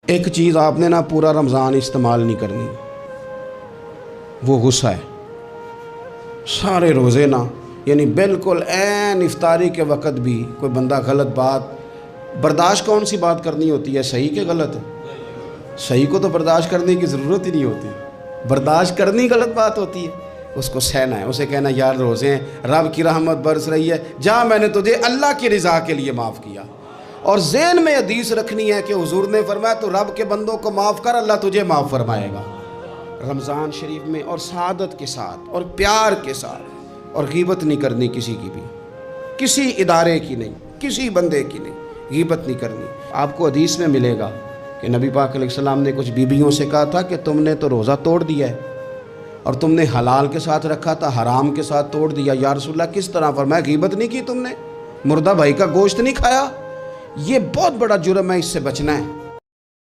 ایک چیز آپ نے نا پورا رمضان استعمال نہیں کرنی، وہ غصہ ہے۔ سارے روزے نا یعنی بالکل عین افطاری کے وقت بھی کوئی بندہ غلط بات برداشت، کون سی بات کرنی ہوتی ہے، صحیح کہ غلط ہے؟ صحیح کو تو برداشت کرنے کی ضرورت ہی نہیں ہوتی، برداشت کرنی غلط بات ہوتی ہے، اس کو سہنا ہے، اسے کہنا یار روزے ہیں، رب کی رحمت برس رہی ہے، جا میں نے تجھے اللہ کی رضا کے لیے معاف کیا۔ اور ذہن میں حدیث رکھنی ہے کہ حضور نے فرمایا تو رب کے بندوں کو معاف کر، اللہ تجھے معاف فرمائے گا۔ رمضان شریف میں اور سعادت کے ساتھ اور پیار کے ساتھ، اور غیبت نہیں کرنی کسی کی بھی، کسی ادارے کی نہیں، کسی بندے کی نہیں، غیبت نہیں کرنی۔ آپ کو حدیث میں ملے گا کہ نبی پاک علیہ السلام نے کچھ بیویوں سے کہا تھا کہ تم نے تو روزہ توڑ دیا ہے اور تم نے حلال کے ساتھ رکھا تھا، حرام کے ساتھ توڑ دیا۔ یا رسول اللہ کس طرح؟ فرمایا غیبت نہیں کی تم نے، مردہ بھائی کا گوشت نہیں کھایا، یہ بہت بڑا جرم ہے، اس سے بچنا ہے۔